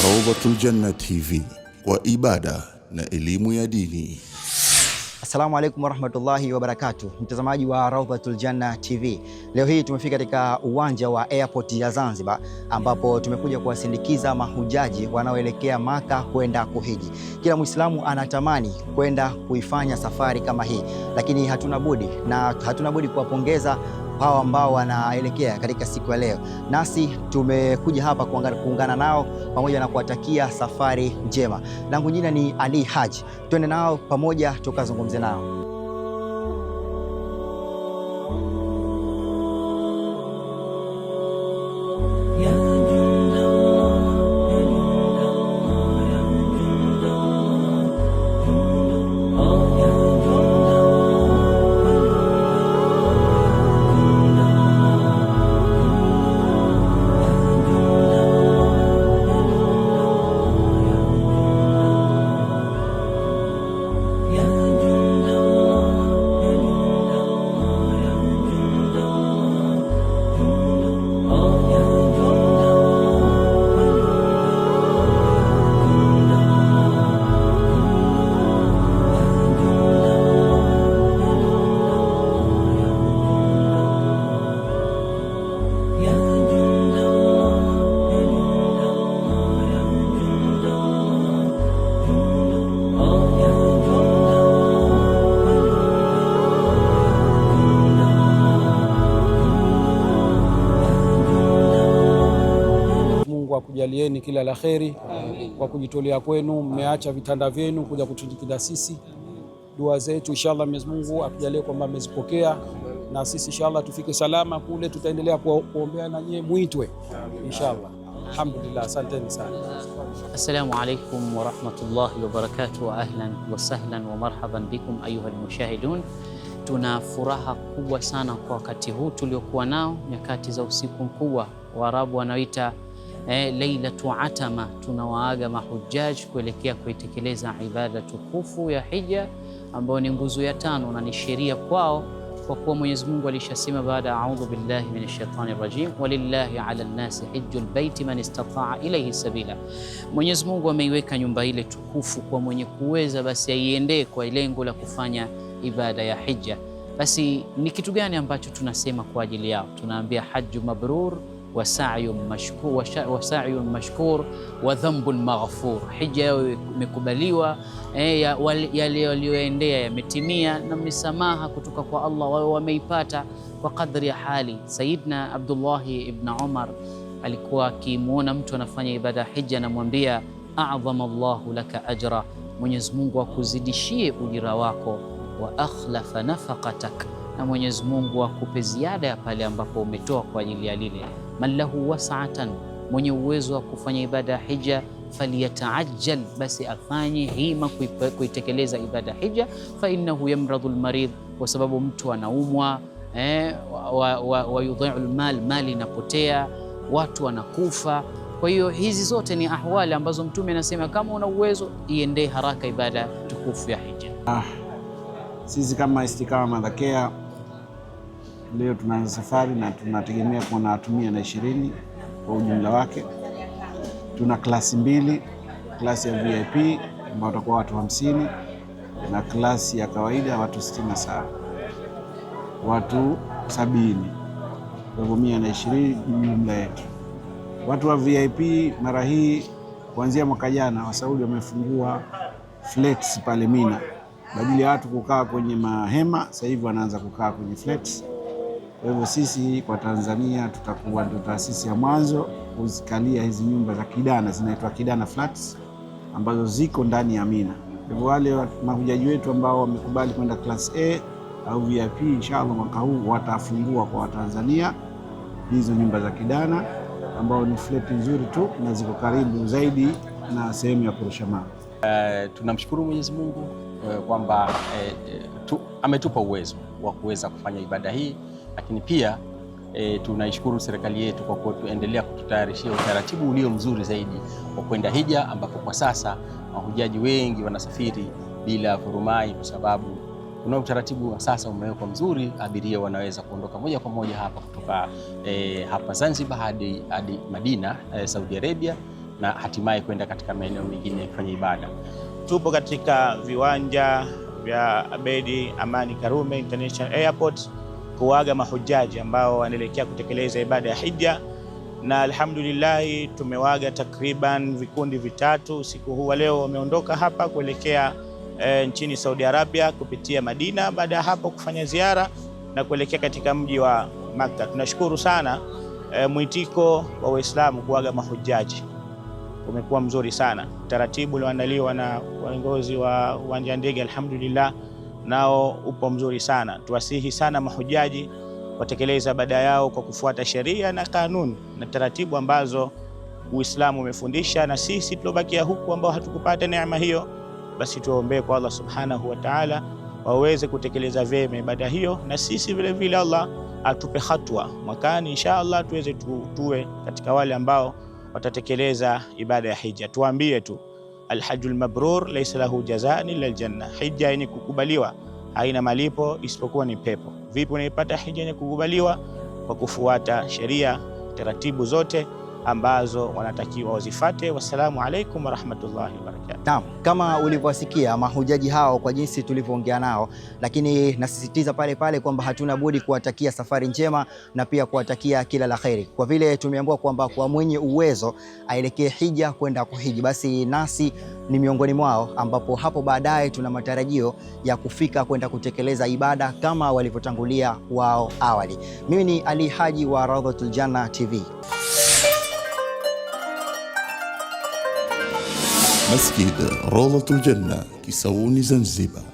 Rawdatul Janna TV, kwa ibada na elimu ya dini. Assalamu alaikum warahmatullahi wabarakatuh. Mtazamaji wa Rawdatul Janna TV. Leo hii tumefika katika uwanja wa airport ya Zanzibar, ambapo tumekuja kuwasindikiza mahujaji wanaoelekea Maka kwenda kuhiji. Kila Muislamu anatamani kwenda kuifanya safari kama hii, lakini hatuna budi kuwapongeza hao ambao wanaelekea katika siku ya leo. Nasi tumekuja hapa kuungana nao pamoja na kuwatakia safari njema. Langu jina ni Ali Haji. Twende nao pamoja tukazungumze nao. Kujalieni kila la kheri kwa kujitolea kwenu, mmeacha vitanda vyenu kuja kutusindikiza sisi. Dua zetu inshallah Mwenyezi Mungu akujalie kwamba mmezipokea, na sisi inshallah tufike salama kule. Tutaendelea kuombea na nyie muitwe inshallah. Alhamdulillah, asanteni sana. Assalamu alaikum wa rahmatullahi wa barakatuh, wa ahlan wa sahlan wa marhaban bikum ayuha almushahidun. Tuna furaha kubwa sana kwa wakati huu tuliokuwa nao, nyakati za usiku mkubwa, Waarabu wanaoita Lailatu Atama. Tunawaaga mahujaji kuelekea kuitekeleza ibada tukufu ya hija, ambayo ni nguzo ya 5 na ni sheria kwao, kwa kuwa Mwenyezi Mungu alishasema baada a'udhu billahi minash shaitani rajim, walillahi ala nnasi hijjul baiti man istata'a ilayhi sabila. Mwenyezi Mungu ameiweka nyumba ile tukufu kwa mwenye kuweza basi aiendee kwa lengo la kufanya ibada ya hija. Basi ni kitu gani ambacho tunasema kwa ajili yao? Tunaambia hajju mabrur wa sa'yun mashkur wa dhanbun maghfur. Hija yao imekubaliwa, yale walioendea yametimia, na misamaha kutoka kwa Allah wao wameipata kwa kadri ya hali. Sayyidina Abdullah ibn Umar alikuwa akimuona mtu anafanya ibada hija, anamwambia a'dhama Allahu laka ajra, Mwenyezi Mungu akuzidishie ujira wako, wa akhlafa nafaqatak, na Mwenyezi Mungu akupe ziada ya pale ambapo umetoa kwa ajili ya lile. Man lahu was'atan, mwenye uwezo wa kufanya ibada ya hija, faliyataajjal, basi afanye hima kuitekeleza ibada ya hija. Fa innahu yamradhu almarid, kwa sababu mtu anaumwa, wa yudhi'u almal, mali inapotea, watu wanakufa. Kwa hiyo hizi zote ni ahwali ambazo Mtume anasema kama una uwezo iendee haraka ibada tukufu ya hija. Sisi kama Istiqama Madhakea leo tunaanza safari na tunategemea kuwa na watu 120 kwa ujumla wake. Tuna klasi 2, klasi ya VIP ambao watakuwa watu 50 na klasi ya kawaida watu 67, watu 70, kwa hivyo 120 jumla yetu. Watu wa VIP mara hii kuanzia mwaka jana Wasaudi wamefungua flats pale Mina badala ya watu kukaa kwenye mahema, sasa hivi wanaanza kukaa kwenye flats. Kwa hivyo sisi kwa Tanzania tutakuwa ndio taasisi ya mwanzo kuzikalia hizi nyumba za Kidana, zinaitwa Kidana Flats, ambazo ziko ndani ya Mina. Kwa hivyo wale mahujaji wetu ambao wamekubali kwenda class A au VIP, inshallah mwaka huu watafungua kwa Watanzania hizo nyumba za Kidana, ambao ni flat nzuri tu na ziko karibu zaidi na sehemu ya kurusha mawe. Tunamshukuru Mwenyezi Mungu kwamba ametupa uwezo wa kuweza kufanya ibada hii, lakini pia tunaishukuru serikali yetu kwa kuendelea kututayarishia utaratibu ulio mzuri zaidi wa kwenda hija, ambapo kwa sasa mahujaji wengi wanasafiri bila furumai, kwa sababu kuna utaratibu wa sasa umewekwa mzuri. Abiria wanaweza kuondoka moja kwa moja hapa kutoka hapa Zanzibar hadi Madina, Saudi Arabia, na hatimaye kwenda katika maeneo mengine kufanya ibada. Tupo katika viwanja vya Abeid Amani Karume International Airport kuaga mahujaji ambao wanaelekea kutekeleza ibada ya hija, na alhamdulillah tumewaga takriban vikundi vitatu. Siku huu leo wameondoka hapa kuelekea nchini Saudi Arabia kupitia Madina, baada ya hapo kufanya ziara na kuelekea katika mji wa Makka. Tunashukuru sana mwitiko wa Waislamu kuaga mahujaji umekuwa mzuri sana. Taratibu ulioandaliwa na viongozi wa uwanja wa ndege alhamdulillah nao upo mzuri sana. Tuwasihi sana mahujaji watekeleza ibada yao kwa kufuata sheria na kanuni na taratibu ambazo Uislamu umefundisha, na sisi tulobakia huku ambao hatukupata neema hiyo, basi tuombe kwa Allah subhanahu wa ta'ala waweze kutekeleza vyema ibada hiyo, na sisi vile vile Allah atupe hatwa mwakani inshallah tuweze tuwe katika wale ambao watatekeleza ibada ya hija. Tuambie tu alhajjul mabrur laysa lahu jazaan illa aljanna, hija yenye kukubaliwa haina malipo isipokuwa ni pepo. Vipi unaipata hija yenye kukubaliwa? Kwa kufuata sheria, taratibu zote ambazo wanatakiwa wazifate. Wassalamu alaikum warahmatullahi wabarakatuh. Naam, kama ulivyosikia mahujaji hao kwa jinsi tulivyoongea nao, lakini nasisitiza pale pale kwamba hatuna budi kuwatakia safari njema na pia kuwatakia kila la kheri, kwa vile tumeambiwa kwamba kwa mwenye uwezo aelekee hija kwenda kuhiji, basi nasi ni miongoni mwao, ambapo hapo baadaye tuna matarajio ya kufika kwenda kutekeleza ibada kama walivyotangulia wao awali. Mimi ni Ali Haji wa Rawdatul Janna TV. Masjid Rawdatul Janna, Kisauni, Zanzibar.